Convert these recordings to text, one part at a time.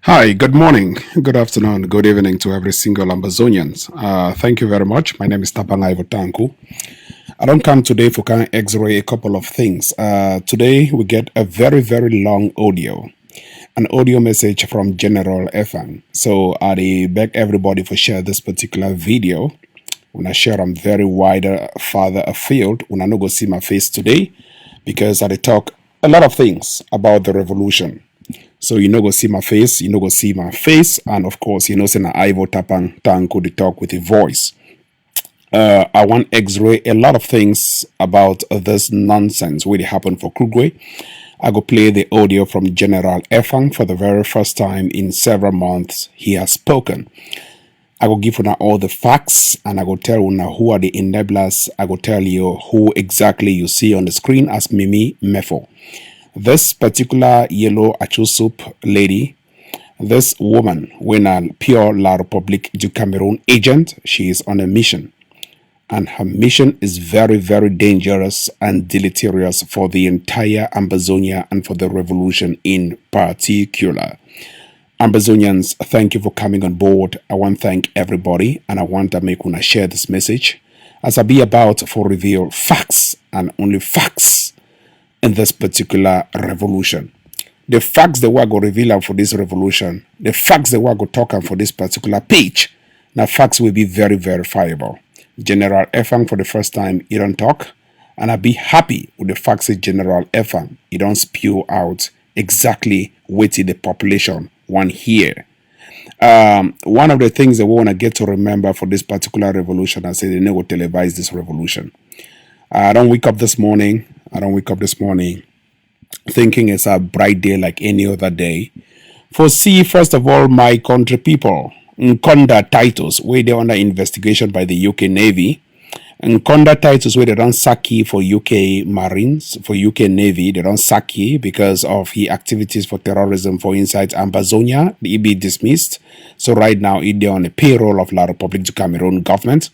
Hi, good morning, good afternoon, good evening to every single Ambazonians. Thank you very much. My name is Tapanga Ivotanku. I don't come today for kind of X-ray a couple of things. Today we get a very long audio, an audio message from General Efang. So I beg everybody for share this particular video. When I share, I'm very wider, farther afield. When I no go see my face today, because I talk a lot of things about the revolution. So you no go see my face, you no go see my face, and of course, you know, say na Ivo Tapan Tanko the talk with a voice. I want X-ray a lot of things about this nonsense really happened for Kugwe. I go play the audio from General Efang for the very first time in several months. He has spoken. I go give una all the facts and I go tell una who are the enablers. I go tell you who exactly you see on the screen as Mimi Mefo. This particular yellow achu soup lady, this woman, when a pure La Republique du Cameroon agent, she is on a mission. And her mission is very dangerous and deleterious for the entire Ambazonia and for the revolution in particular. Ambazonians, thank you for coming on board. I want to thank everybody and I want to make una share this message as I be about for reveal facts and only facts in this particular revolution. The facts that we're going to reveal for this revolution, the facts that we're going to talk on for this particular page, now facts will be very verifiable. General Efang for the first time, he don't talk, and I'll be happy with the facts that General Efang, he don't spew out exactly what the population want here. One of the things that we want to get to remember for this particular revolution, I say they never televise this revolution. I don't wake up this morning thinking it's a bright day like any other day. For see, first of all, my country people, Nkonda titles, where they're under investigation by the UK Navy. Nkonda titles where they don't saki for UK Marines, for UK Navy, they don't saki because of his activities for terrorism for inside Ambazonia. He be dismissed. So right now, they're on the payroll of La Republique du Cameroon government.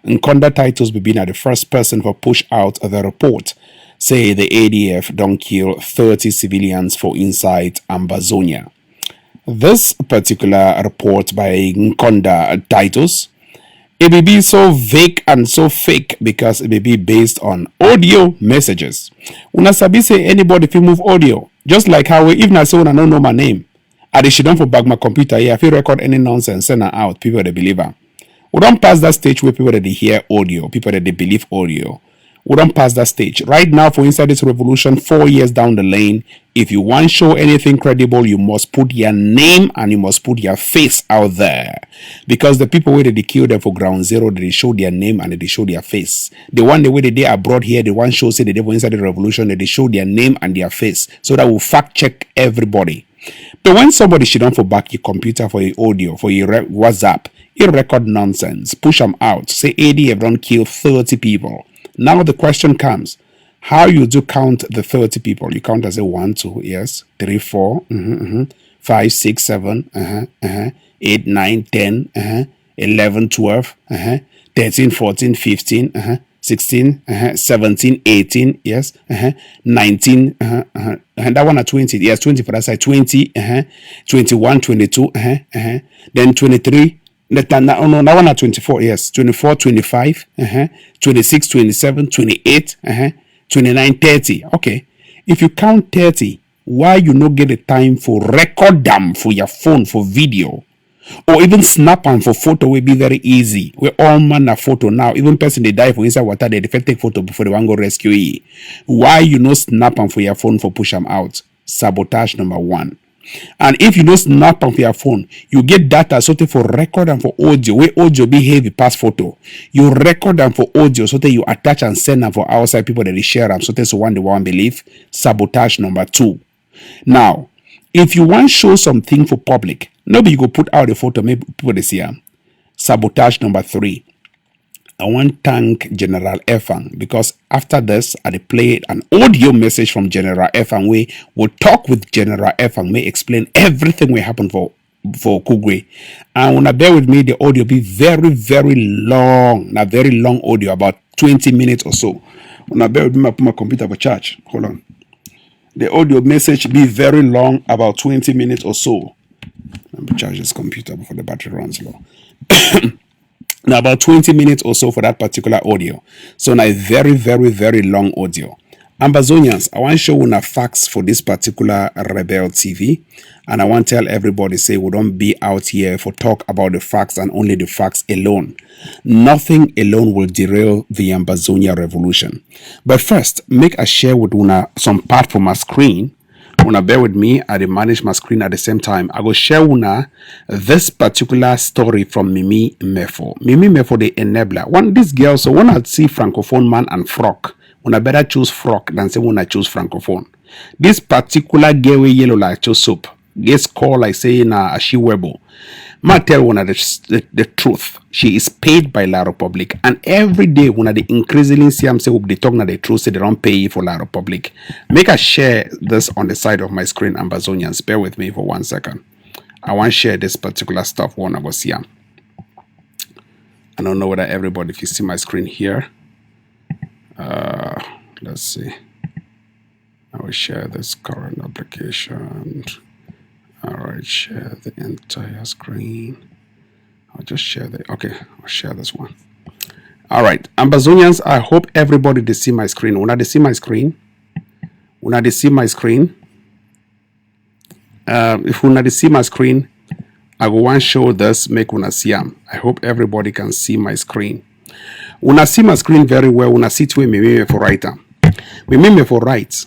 Nkonda titles will be the first person for push out the report. Say the ADF don't kill 30 civilians for inside Ambazonia. This particular report by Nkonda titles, it may be so vague and so fake because it may be based on audio messages. Una sabi say anybody if you move audio, just like how even I say when I don't know my name, I should don't for back my computer here. If you record any nonsense, send it out. People that believe her. We don't pass that stage where people that they hear audio, people that they believe audio. We don't pass that stage. Right now, for inside this revolution, 4 years down the lane, if you want to show anything credible, you must put your name and you must put your face out there. Because the people where they kill them for ground zero, they show their name and they show their face. The one the way they are brought here, the one shows say the devil inside the revolution, they show their name and their face. So that will fact check everybody. But when somebody should don't for back your computer for your audio, for your WhatsApp, you record nonsense, push them out, say ADF don't kill 30 people. Now the question comes, how you do count the 30 people? You count as a 1, 2, yes, 3, 4, 5, 6, 7, 8, 9, 10, 11, 12, 13, 14, 15, 16, 17, 18, yes, 19, and that one at 20, yes, 20 for that side, 20, 21, 22, then 23, that one at 24, yes, 24, 25, 26, 27, 28, 29, 30. Okay. If you count 30, why you not get the time for record them for your phone for video? Or even snap them for photo will be very easy. We all man a photo now. Even person they die for inside water, they take photo before they want go rescue ye. Why you not snap them for your phone for push them out? Sabotage number 1. And if you don't snap on your phone, you get data so for record and for audio. Where audio be heavy past photo. You record them for audio so that you attach and send them for outside people that they share them so that's one they won't believe. Sabotage number 2. Now, if you want to show something for public, nobody go put out a photo, maybe people they see them. Sabotage number 3. I want to thank General Efang because after this, I played an audio message from General Efang. We will talk with General Efang, may explain everything will happen for Kugwe. And when I bear with me, the audio be very long, a very long audio, about 20 minutes or so. When I bear with me, I put my computer for charge. Hold on. The audio message be very long, about 20 minutes or so. Let me charge this computer before the battery runs low. Now, about 20 minutes or so for that particular audio. So now a very, very, very long audio. Ambazonians, I want to show you facts for this particular Rebel TV. And I want to tell everybody, say, we don't be out here for talk about the facts and only the facts alone. Nothing alone will derail the Ambazonia revolution. But first, make a share with una some part from my screen. Una bear with me, I manage my screen at the same time. I will share una this particular story from Mimi Mefo. Mimi Mefo, the enabler. One this girl, so when I see francophone man and frock, una better choose frock than say when I choose francophone. This particular girl with yellow like choose soap. Gets call like saying she webo. Ma tell one the truth. She is paid by La Republic, and every day when they increasingly see am say they talk na the truth, say they don't pay for La Republic. Make a share this on the side of my screen, Ambazonians. Bear with me for 1 second. I want to share this particular stuff one about Siam. I don't know whether everybody, if you see my screen here, let's see. I will share this current application. All right, share the entire screen. I'll just share okay, I'll share this one. All right, Ambazonians, I hope everybody they see my screen. When they see my screen, when they see my screen, if when they see my screen, I will want to show this, make una see am. I hope everybody can see my screen. When I see my screen very well, when I see to me for writer. Me for right.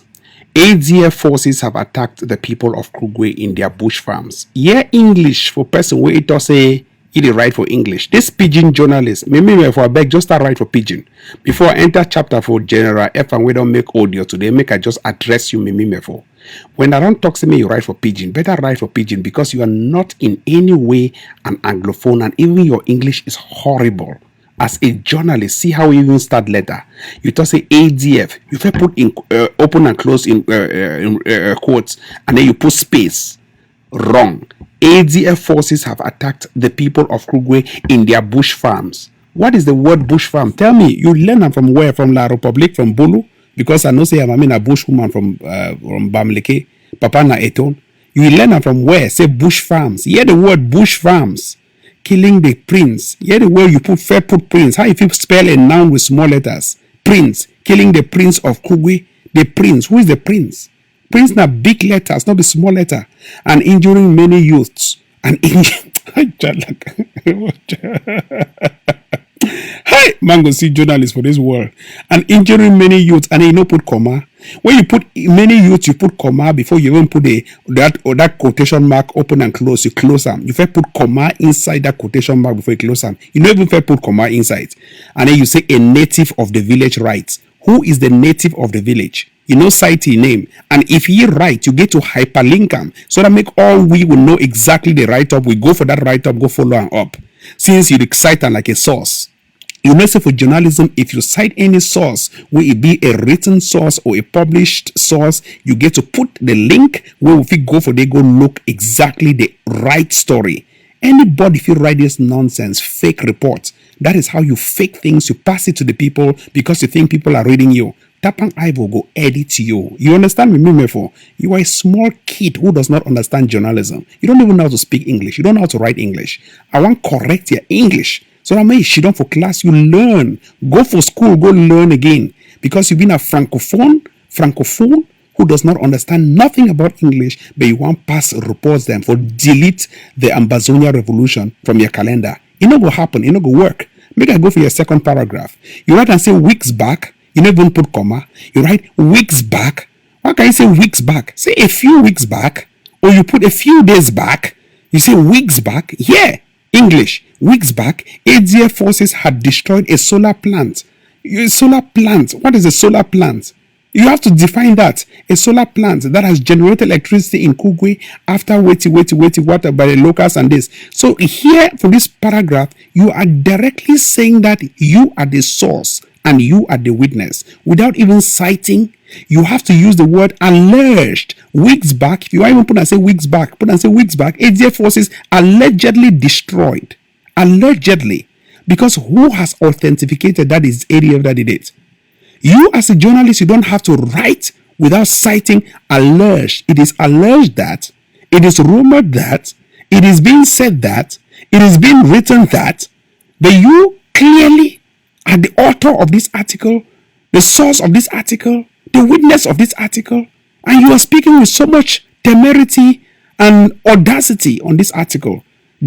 ADF forces have attacked the people of Kugwe in their bush farms. Yeah, English for person where it does say it right for English. This pidgin journalist, me for a beg just start right for pidgin. Before I enter chapter for General Efang, we don't make audio today. Make I just address you me for. When I don't talk to me, you write for pidgin. Better write for pidgin because you are not in any way an Anglophone and even your English is horrible. As a journalist, see how you even start letter. You just say ADF. You first put in open and close in quotes, and then you put space. Wrong. ADF forces have attacked the people of Kugwe in their bush farms. What is the word bush farm? Tell me. You learn them from where? From La Republic, from Bulu? Because I know say I'm a bush woman from Bamleke, Papa na Eton. You learn them from where? Say bush farms. Hear the word bush farms. Killing the prince. Here the way you put prince. How if you spell a noun with small letters? Prince. Killing the prince of Kugwe. The prince. Who is the prince? Prince na big letters, not the small letter. And injuring many youths. And Hi, mango see journalists for this world. And injuring many youths, and you know put comma. When you put many youths, you put comma before you even put that quotation mark open and close. You close them. You first put comma inside that quotation mark before you close them. You don't even first put comma inside. And then you say a native of the village writes. Who is the native of the village? You know, cite his name. And if he write, you get to hyperlink him. So that make all we will know exactly the write-up. We go for that write-up, go follow him up. Since you cite him like a source. You know, so for journalism, if you cite any source, will it be a written source or a published source, you get to put the link where if you go for they go look exactly the right story. Anybody, if you write this nonsense, fake report, that is how you fake things. You pass it to the people because you think people are reading you. Tapang Ivo go edit you. You understand me, Mimefo? You are a small kid who does not understand journalism. You don't even know how to speak English. You don't know how to write English. I want correct your English. So that means you don't for class, you learn. Go for school, go learn again. Because you've been a francophone who does not understand nothing about English, but you want pass reports them for delete the Ambazonia revolution from your calendar. It not go happen, it not go work. Make I go for your second paragraph. You write and say weeks back, you never even put comma. You write weeks back. Why can you say weeks back? Say a few weeks back, or you put a few days back. You say weeks back. Yeah. English, weeks back, ADF forces had destroyed a solar plant. A solar plant. What is a solar plant? You have to define that. A solar plant that has generated electricity in Kugwe after waiting water by the locals and this. So here for this paragraph, you are directly saying that you are the source and you are the witness without even citing. You have to use the word alleged. Weeks back, if you even put and say weeks back, ADF forces allegedly destroyed. Allegedly. Because who has authenticated that is ADF that did it? You as a journalist, you don't have to write without citing alleged. It is alleged that, it is rumored that, It is being said that, it is being written that you clearly are the author of this article, the source of this article, the witness of this article, and you are speaking with so much temerity and audacity on this article,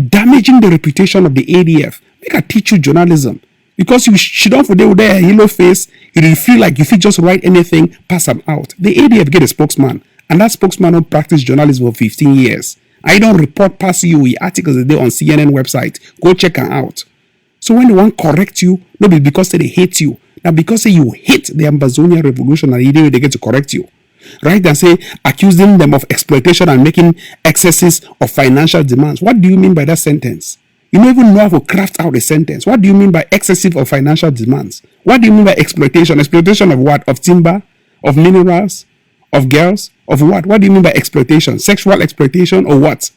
damaging the reputation of the ADF. Make I teach you journalism. Because you should not for there a yellow face, you will feel like if you just write anything, pass them out. The ADF get a spokesman, and that spokesman don't practice journalism for 15 years. I don't report past you with articles a day on CNN website. Go check them out. So when they want correct you, not because they hate you, now because you hate the Ambazonia revolution and they get to correct you. Right? And say accusing them of exploitation and making excesses of financial demands. What do you mean by that sentence? You don't even know how to craft out a sentence. What do you mean by excessive of financial demands? What do you mean by exploitation? Exploitation of what? Of timber? Of minerals? Of girls? Of what? What do you mean by exploitation? Sexual exploitation or what?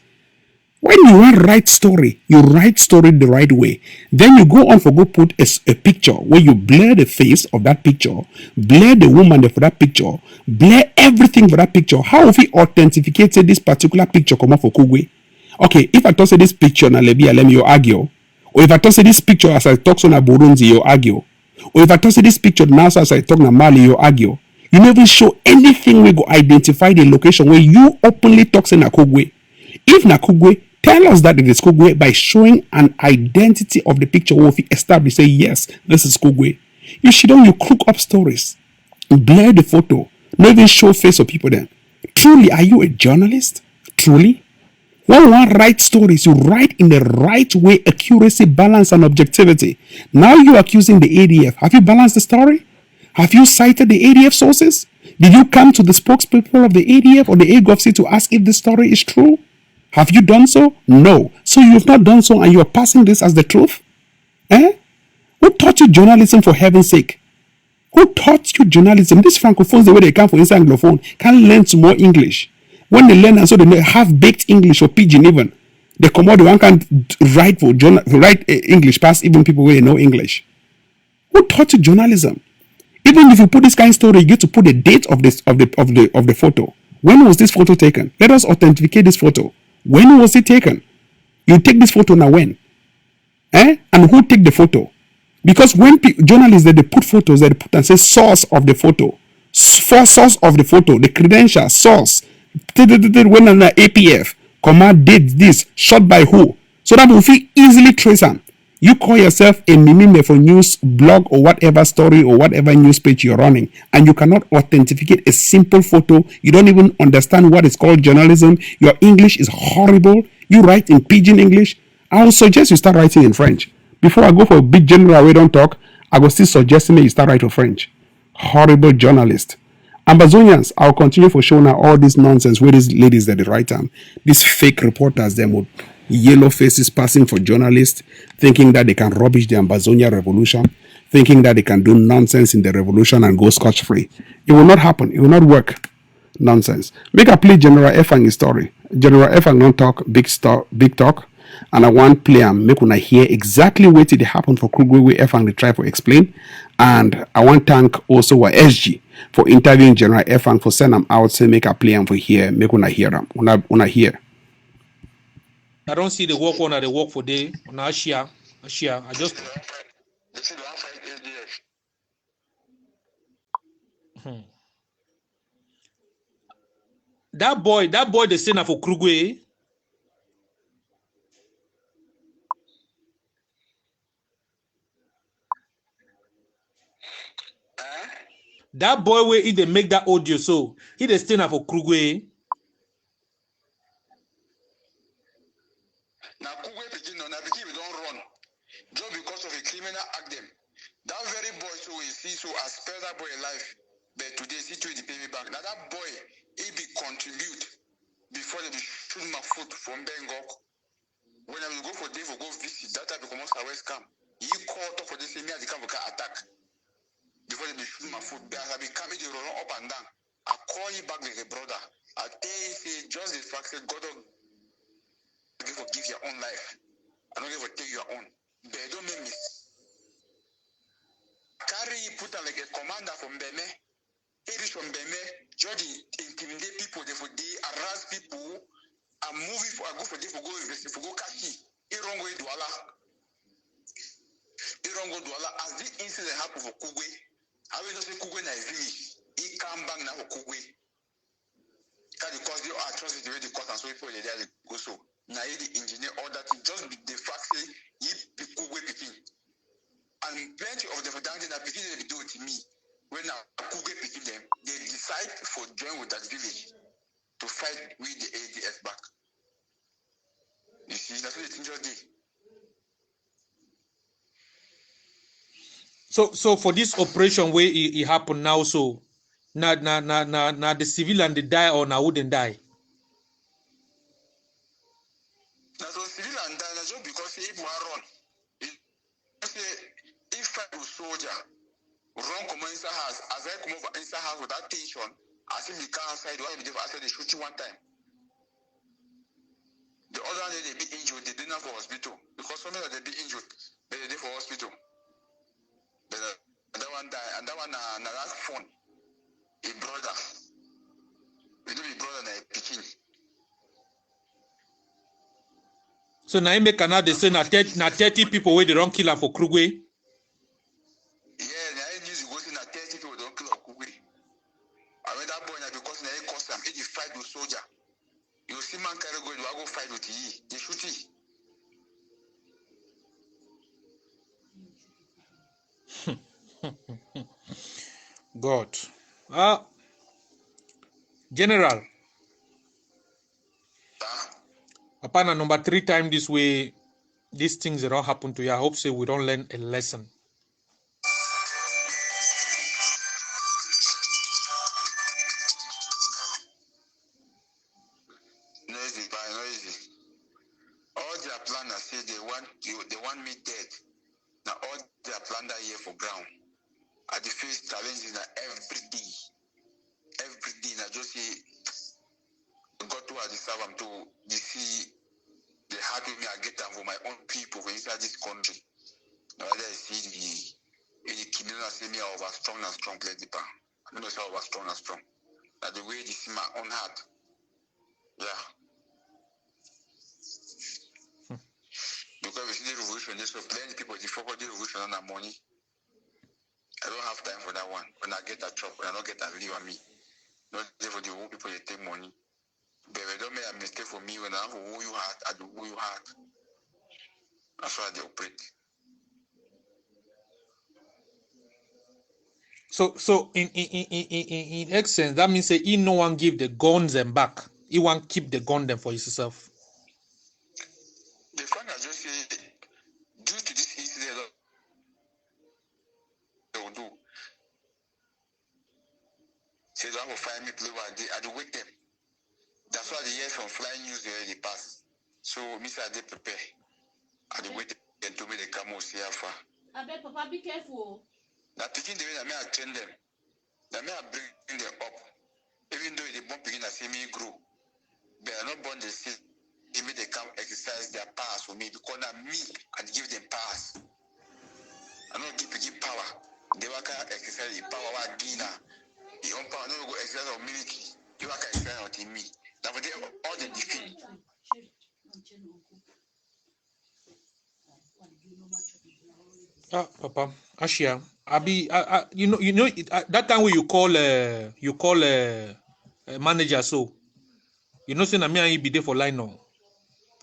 When you want to write story, you write story the right way. Then you go on for go put a picture where you blur the face of that picture, blur the woman for that picture, blur everything for that picture. How have we authenticated this particular picture come out for Kugwe? Okay, if I talk say this picture na lebi alem you argue, or if I talk say this picture as I talk so na Burundi you argue, or if I talk say this picture now as I talk na Mali you argue, you never show anything we go identify the location where you openly talk say na Kugwe. If na Kugwe, tell us that it is Kugwe by showing an identity of the picture where we establish say yes, this is Kugwe. You should you cook up stories, blur the photo, not even show face of people then. Truly, are you a journalist? Truly? When one writes stories, you write in the right way, accuracy, balance, and objectivity. Now you're accusing the ADF. Have you balanced the story? Have you cited the ADF sources? Did you come to the spokespeople of the ADF or the AGOFC to ask if the story is true? Have you done so? No. So you have not done so and you're passing this as the truth? Who taught you journalism for heaven's sake? Who taught you journalism? These francophones, the way they come for inside Anglophone, can learn some more English. When they learn and so they have baked English or pidgin even, they come out the one can write for write English past even people who know English. Who taught you journalism? Even if you put this kind of story, you get to put the date of the photo. When was this photo taken? Let us authenticate this photo. When was it taken? You take this photo now when? And who take the photo? Because when journalists they put photos, they put and say source of the photo. Source of the photo, the credential, source. When an APF, command date this, shot by who? So that we feel easily trace them. You call yourself a mimime for news blog or whatever story or whatever news page you're running, and you cannot authenticate a simple photo. You don't even understand what is called journalism. Your English is horrible. You write in pidgin English. I would suggest you start writing in French. Before I go for a big general we don't talk, I will still suggest me you start writing French. Horrible journalist. Ambazonians, I'll continue for showing now all this nonsense with these ladies that they write down. These fake reporters, them with yellow faces passing for journalists, thinking that they can rubbish the Ambazonia revolution, thinking that they can do nonsense in the revolution and go scotch-free. It will not happen. It will not work. Nonsense. Make a play General Efang story. General Efang don't talk big talk. And I want play and make una hear exactly what did happen for Kugwe where Efang they try to explain. And I want thank also SG for interviewing General Efang for send them out, say make a play and for here, make una hear them. Una hear. I don't see the work on the work for day. Now share. I just that boy the sender for Kugwe. That boy where he they make that audio so he the sender for Kugwe. Now Kugwe begin on everything we don't run. Just because of a criminal act them. That very boy so we see so as spare that boy life. But today see to the pay back. Now that boy he be contribute before they be shoot my foot from Bangkok. When I will go for day for go visit that time become West camp. He called up for this me as the camp attack. Before they be shoot my foot, as I be coming the roll up and down. I call you back like a brother. I tell you say just the fact that God don't give your own life. I don't give for take your own. But don't make me carry put like a commander from Beme. He reach from Beme, just intimidate people, they harass people I'm moving for I go for this for go invest for go cash Irongo Douala. Irongo Douala as this incident happened for Kugwe. I will not say Kugwe na village. He come back now for Kugwe. Because they are trusted the way the court and so people they go so. Now the engineer order to just the fact say he Kugwe picking. And plenty of them that begin to do it to me. When I Kugwe picking them, they decide for join with that village to fight with the ADF back. You see, that's what the thing just did. So for this operation where it happened now, so now the civilian they die or now wouldn't die. Now so civilian die just because if we run, if fight with soldier, run come inside house, as I come over inside house with that tension, as if the car outside, why be after they shoot you one time. The other day they be injured, they didn't for hospital because some of them they be injured, but they did for hospital. But that one die, and that one na last phone. A brother. We do be brother na a pikin. So now you make another they say na 30 people where they don't kill her for Kugwe. Yeah, now you use go see na 30 people don't kill Kugwe. I mean that boy na because na he custom, he fight with soldier. You see man carry go, you go fight with he. They shoot he. God. General. Upon number 3 time this way, these things that don't happen to you. I hope say we don't learn a lesson. No easy. All their planners say they want me dead. Now all their plan that year for ground. At the face challenges every day. I just say got to the serve to see the hard with me I get them for my own people inside this country. Now I see the criminal say me over strong play deeper. I don't know say over strong. That the way they see my own heart. Yeah. Because we see the revolution, there's so plenty people they focus the revolution on that money. I don't have time for that one. When I get a job, when I don't get a leave on me. Not there for the whole people they take money. But if they don't make a mistake for me, when I have who you heart, I do who you heart. That's why they operate. So in essence, that means say he no one give the guns them back. He want keep the gun them for himself. The fact I just say due to this incident they will do. Say they will find me play one day, I do wake them. That's why they hear from flying news they already pass. So Mr. they prepare. I do wait them to me they come out see how far. I bet Papa be careful. Now picking the way that may I train them. That may I bring them up. Even though they won't begin to see me grow. But I'm not born to see maybe they come exercise their powers for me because now me and give them powers. I don't give power. They work exercise the power I gain now. The own power no go exercise on military. You work exercise on me. Now for them all the defeat. Papa, Ashia, you know that time when you call manager, so you know say na me and he be there for line now.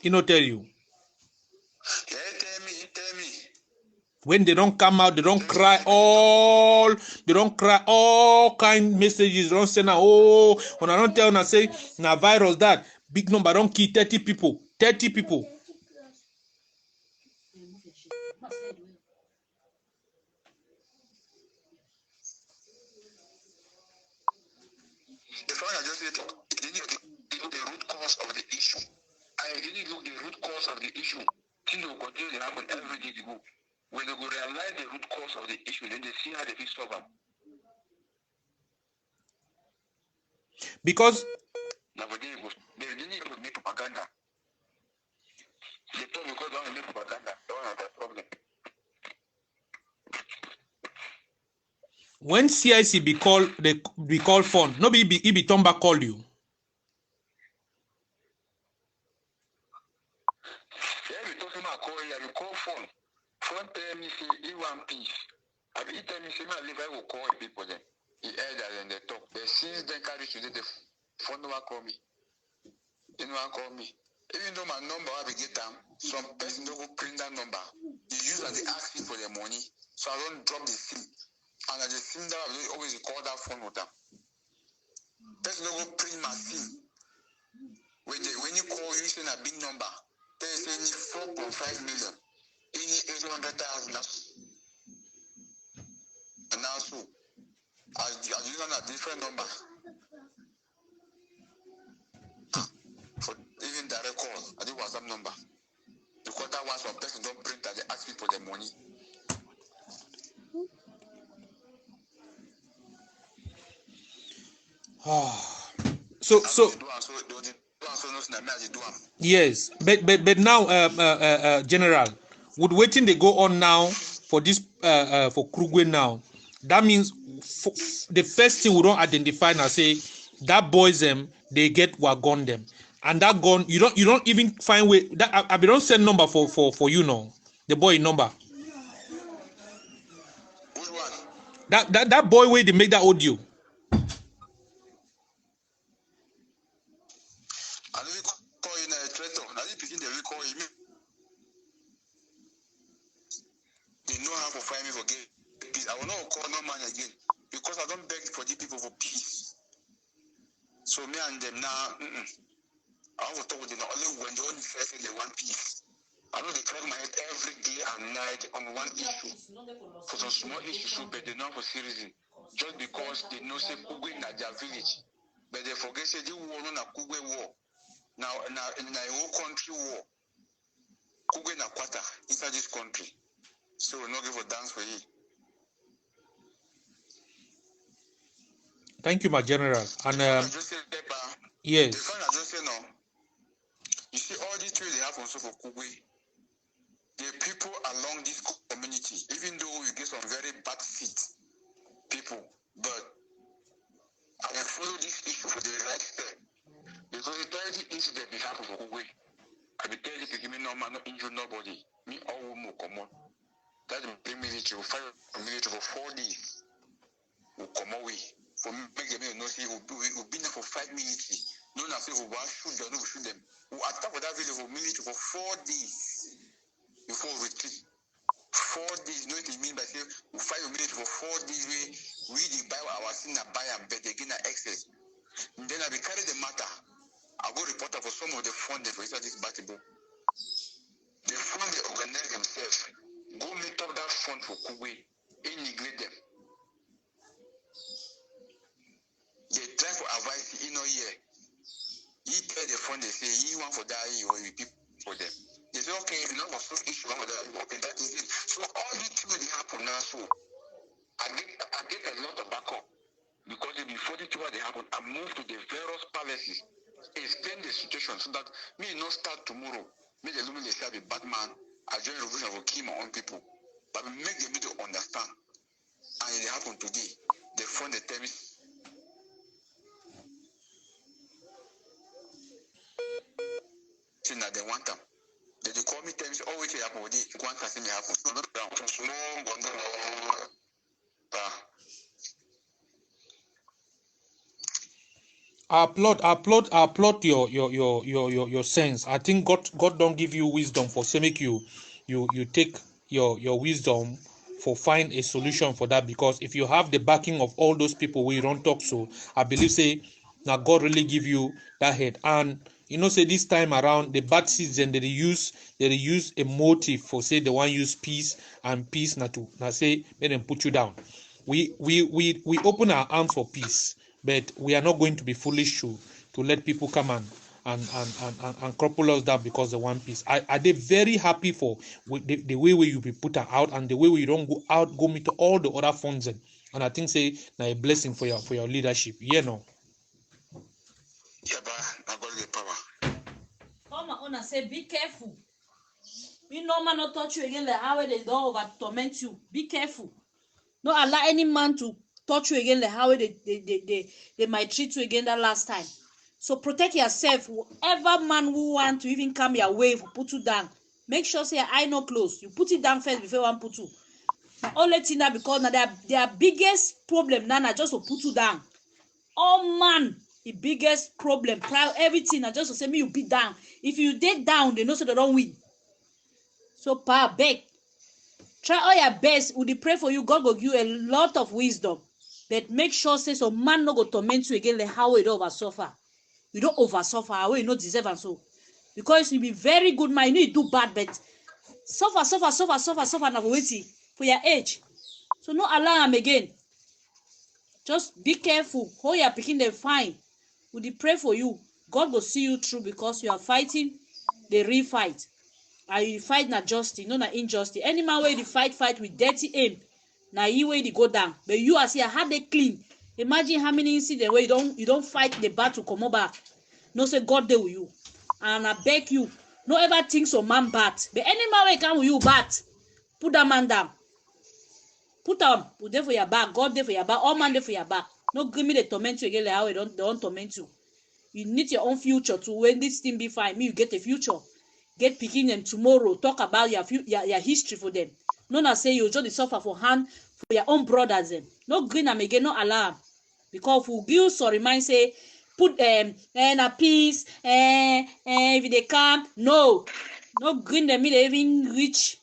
He no tell you. Yeah, tell me. When they don't come out, they don't cry all kind messages. They don't say now, when I don't tell na say na virus that big number don't kill 30 people. 30 people. The fact I just said they need to look the root cause of the issue. I didn't look the root cause of the issue. Things will continue to happen every day to go. When they go realize the root cause of the issue, then they see how they can solve them. Because Now, but they didn't even make propaganda. They thought because they want to make propaganda, they don't have that problem. when CIC be call phone, no be turn back call you. I be tell me, say, I live, I will call people then. He heard that and they talk. But since then, carry today, the phone no one call me. You know, one call me. Even though my number, I be get them, some person don't go print that number. They use and they ask me for their money. So I don't drop the SIM. And I just SIM that I always call that phone with them. Person don't go print my SIM. When you call, you send a big number. They say any 4.5 million. Any 800,000. And now so, I use on a different number. For even direct call, I do WhatsApp number. Because that one, some person don't print that they ask me for their money. So yes, but now, General, with waiting they go on now for this for Kugwe now. That means the first thing we don't identify now, say that boys they get wagon them, and that gun you don't even find way that I don't send number for you now, the boy number. Which one? That boy way they make that audio. I don't call you a traitor. Now you begin the recall him. They know how to find me for peace. I will not call no man again because I don't beg for the people for peace. So me and them now, I want to talk with them only when they only first they want peace. I know they crack my head every day and night on one issue. For some small issue, but they know for serious. Just because they know say Kugwe in their village. But they forget say the war on a Kugwe war. Now in a whole country war. Kugwe na quarter inside this country. So we're not give a dance for you. Thank you, my general. And yes. The friend I just say no. You see all these things they have also for Kugwe. The people along this community, even though you get some very bad feet people, but I will follow this issue for the right step. Because the 30 incident behalf of Kugwe. I will tell you to give me no man, no injure nobody. Me all will come on. That will bring military, will fight military for 4 days. Will come away. For me, make them know, see, we'll be there for 5 minutes. No, not say we'll shoot them, no, we'll shoot them. We'll attack for that village for military for 4 days before we retreat. 4 days, you know what I mean by saying we'll fight a military for 4 days. We buy our sin and buy and bet again at excess. And then I will carry the matter. I'll go report for some of the funding for this battle. The fund they organize themselves. Go meet up that fund for Kugwe. Integrate them. They try for advice in a year. He tell the fund they say he want for that or you people for them. They say okay, if you know what's the issue for that, okay, that is it. So all these things they happen now. So I get a lot of backup because before the two they happen, I move to the various palaces, explain the situation so that me not start tomorrow. Me the Lumi they say I be Batman. I join the revolution for kill my own people, but we make them to understand. And it happened today. They found the term. That they want them. They call me terms. Oh, wait, happen. They want to see me happen. So not down. So applaud your sense. I think God don't give you wisdom for say make you take your wisdom for find a solution for that, because if you have the backing of all those people we don't talk, so I believe say now God really give you that head. And you know say this time around the bad season they use a motive for say they want use peace and peace not to now say let them put you down. We open our arms for peace, but we are not going to be foolish to let people come and cripple us down because they want peace. I they very happy for the way where you be put out and the way we don't go out go meet all the other funds and I think say now a blessing for your leadership. Yeah, no. Yeah, but I got the power. Come on, say be careful. We no man not touch you again like how they don't over torment you. Be careful. Don't allow any man to touch you again like how they might treat you again that last time. So protect yourself. Whoever man who want to even come your way, put you down. Make sure say I no close. You put it down first before one put you. Now only thing that because now their biggest problem now na just to put you down. All man, the biggest problem, everything na just to say me you be down. If you dey down, they know so they don't win. So pa beg, try all your best. We dey pray for you. God will give you a lot of wisdom. But make sure say so man no go torment you again like how you don't over suffer. You don't over suffer how you no deserve and so. Because you be very good man, you need to do bad, but suffer na for waiting for your age. So no allow am again. Just be careful. Hold your pikin dem fine. We dey pray for you. God will see you through because you are fighting the real fight. And you fight na justice, no na injustice. Any man wey dey fight with dirty aim, na you wey dey go down. But you as your heart dey clean. Imagine how many incidents where you don't fight the battle comot back. No say God dey with you. And I beg you, no ever think some man bad. But any man wey come with you bad, put that man down. Put am, put there for your back. God there for your back. All man there for your back. No give me the torment you again like how they don't torment you. You need your own future to when this thing be fine. Me, you get a future. Get picking them tomorrow. Talk about your history for them. No na say you just suffer for hand for your own brothers them. No green am again, no alarm. Because if you give sorry mind say put a peace if they come no green them me they even reach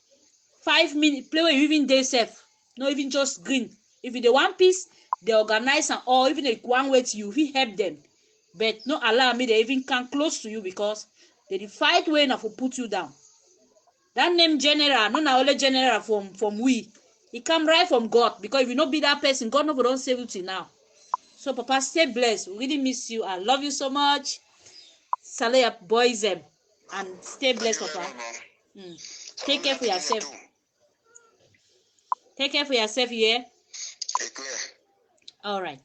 5 minutes play where you even dey safe. No even just green. If they want peace, they organize and or even they one way to you, we help them. But no allow me they even come close to you because they fight way enough to put you down. That name general, no na only general from we. It come right from God because if you not be that person, God no go don't save you till now. So Papa, stay blessed. We really miss you. I love you so much. Salute your boys and stay blessed, Papa. Take care for yourself. Take care for yourself, yeah? All right.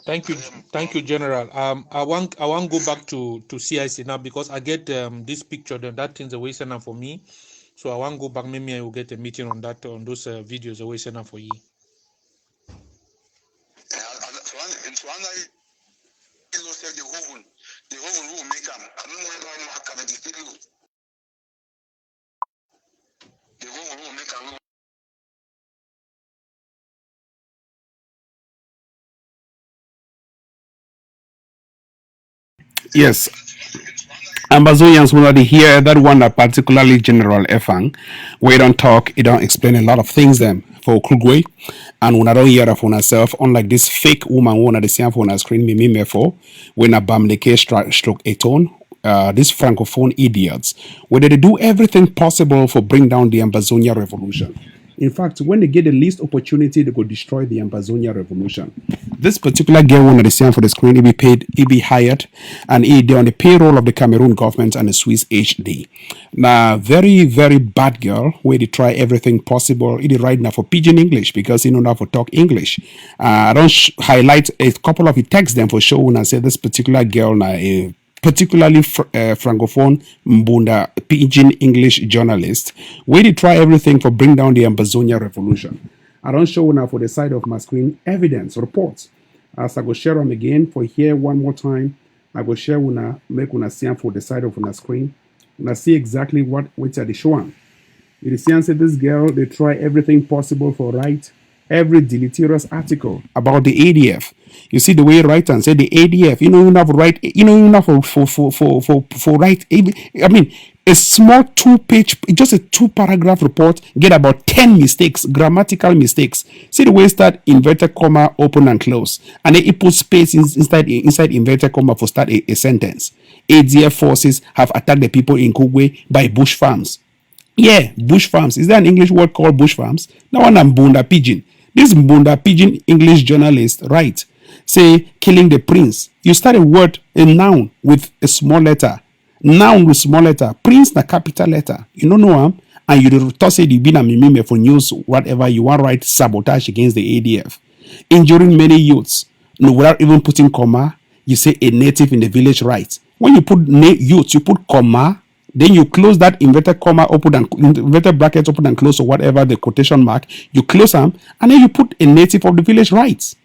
Thank you, General. I want go back to CIC now because I get this picture. That thing's a way sender for me, so I want go back. Maybe I will get a meeting on that on those videos a way sender for you. Yes. Amazonians will not hear that one, particularly General Efang. We don't talk, he don't explain a lot of things them for Kugwe. And when I don't hear of myself, unlike this fake woman who the same on the screen, me for when a bamleke stroke a tone. These francophone idiots, where they do everything possible for bring down the Ambazonia revolution. In fact, when they get the least opportunity, they go destroy the Ambazonia revolution. This particular girl, one of the same for the screen, he be hired, and he on the payroll of the Cameroon government and the Swiss HD. Now, very, very bad girl, where they try everything possible. He right now for pidgin English because he know how to talk English. I don't highlight a couple of the text them for show when I say this particular girl now particularly francophone Mbunda pidgin English journalist, where they try everything for bring down the Ambazonia revolution. I don't show now for the side of my screen evidence reports. As I go share them again for here one more time, I go share una make una see for the side of una screen. Una see exactly what which are the showing. You see, say this girl they try everything possible for write every deleterious article about the ADF. You see the way write and say the ADF. You have write. You have for write. I mean, a small 2-page, just a 2-paragraph report get about 10 mistakes, grammatical mistakes. See the way start inverted comma open and close, and then it puts space inside inverted comma for start a sentence. ADF forces have attacked the people in Kugwe by bush farms. Yeah, bush farms. Is there an English word called bush farms? Now one I'm Mbunda Pigeon. This Mbunda Pigeon English journalist, right? Say killing the prince. You start a word, a noun with a small letter. Noun with small letter. Prince na capital letter. You don't know him. And you toss it, you been a meme for news, whatever you want write sabotage against the ADF. Injuring many youths. No, without even putting comma, you say a native in the village right. When you put youths, you put comma. Then you close that inverted comma open and inverted bracket open and close or whatever the quotation mark. You close them and then you put a native of the village rights.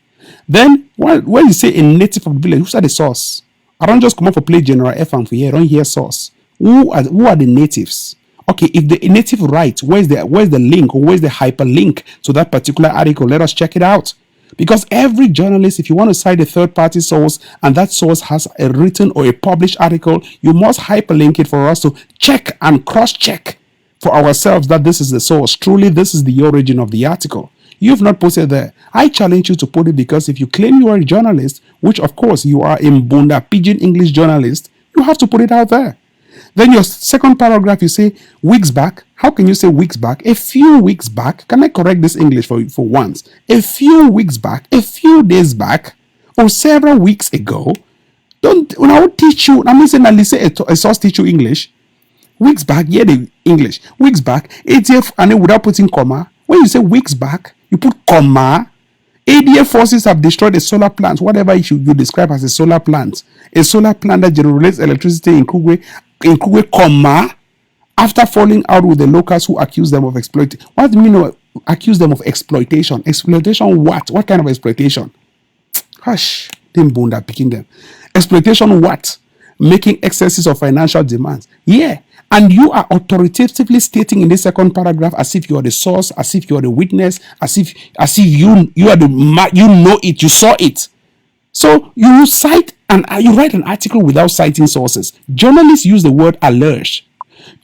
Then when you say a native of the village, who's the source? I don't just come up for play General Efang for here. I don't hear source. Who are the natives Okay, if the native writes, where's the link or where's the hyperlink to that particular article? Let us check it out. Because every journalist, if you want to cite a third-party source and that source has a written or a published article, you must hyperlink it for us to check and cross-check for ourselves that this is the source. Truly, this is the origin of the article. You've not put it there. I challenge you to put it, because if you claim you are a journalist, which of course you are a Bunda Pidgin English journalist, you have to put it out there. Then your second paragraph, you say weeks back. How can you say weeks back? A few weeks back. Can I correct this English for once? A few weeks back, a few days back, or several weeks ago. Don't, when I will teach you, I'm not saying that say a source teach you English. Weeks back, yeah, the English. Weeks back, ATF, and then without putting comma. When you say weeks back, you put comma. ADF forces have destroyed a solar plant, whatever you describe as a solar plant that generates electricity in Kugwe, comma, after falling out with the locals who accuse them of exploiting. What do you mean accuse them of exploitation? Exploitation what? What kind of exploitation? Hush, them bunda picking them. Exploitation what? Making excesses of financial demands. Yeah. And you are authoritatively stating in the second paragraph as if you are the source, as if you are the witness, as if you are you know it, you saw it. So you cite and you write an article without citing sources. Journalists use the word alleged.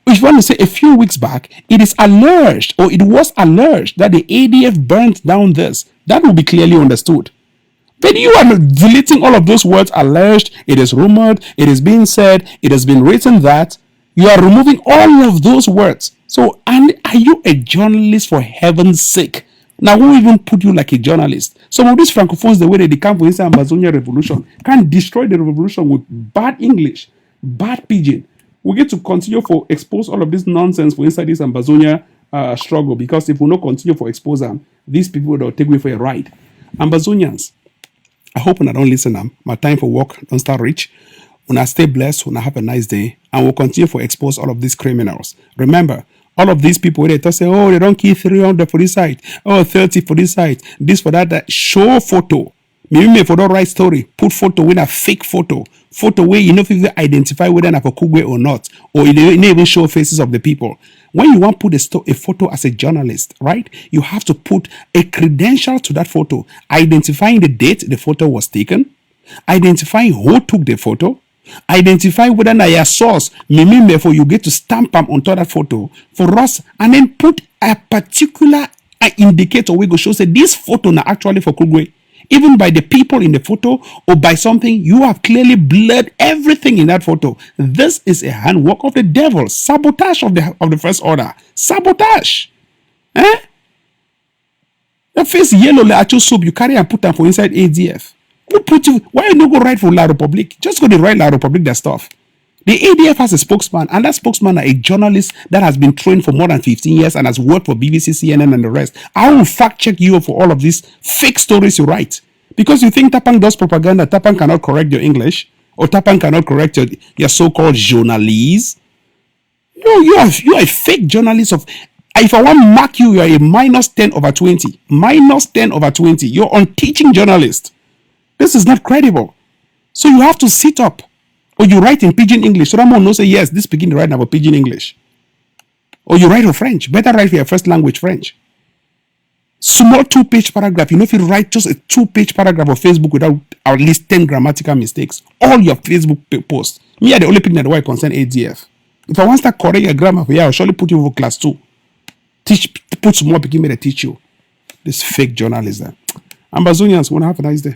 If you want to say a few weeks back, it is alleged or it was alleged that the ADF burnt down this. That will be clearly understood. But you are deleting all of those words: alleged, it is rumored, it is being said, it has been written that. You are removing all of those words. So, and are you a journalist, for heaven's sake? Now, who even put you like a journalist? Some of these francophones, the way they come for this Amazonia revolution, can destroy the revolution with bad English, bad pidgin. We get to continue for expose all of this nonsense for inside this Amazonia struggle, because if we not continue for expose them, these people will take me for a ride. Ambazonians, I hope when I don't listen, my time for work don't start reach. When I stay blessed, when I have a nice day, and we'll continue to expose all of these criminals. Remember, all of these people, they say, oh, they don't kill 300 for this site, oh, 30 for this site, this for that. Show photo. Maybe for the right story, put photo with a fake photo. Photo where you know if you identify whether it's for Kugwe or not, or you didn't even show faces of the people. When you want to put a photo as a journalist, right, you have to put a credential to that photo, identifying the date the photo was taken, identifying who took the photo, identify whether na your source, therefore you get to stamp them onto that photo for us, and then put a particular indicator we go show say this photo na actually for Kugwe. Even by the people in the photo or by something, you have clearly blurred everything in that photo. This is a handwork of the devil. Sabotage of the first order. Sabotage. Eh? Your face yellow like a soup, you carry and put them for inside ADF. Who put you? Why you don't go write for La Republique? Just go to write La Republique that stuff. The ADF has a spokesman, and that spokesman is a journalist that has been trained for more than 15 years and has worked for BBC, CNN, and the rest. I will fact check you for all of these fake stories you write. Because you think Tapang does propaganda, Tapang cannot correct your English, or Tapang cannot correct your so-called journalese. No, you are a fake journalist of... If I want to mark you, you are a minus 10 over 20. Minus 10 over 20. You're unteaching journalist. This is not credible. So you have to sit up. Or you write in pidgin English. So that one knows say, yes, this begin to write about pidgin English. Or you write for French. Better write for your first language, French. Small 2-page paragraph. You know, if you write just a 2-page paragraph on Facebook without at least 10 grammatical mistakes, all your Facebook posts. Me are the only people that why concern ADF. If I want to start correcting your grammar, I'll surely put you for class 2. Put some more people to teach you. This fake journalism. Ambazonians, want to have a nice day.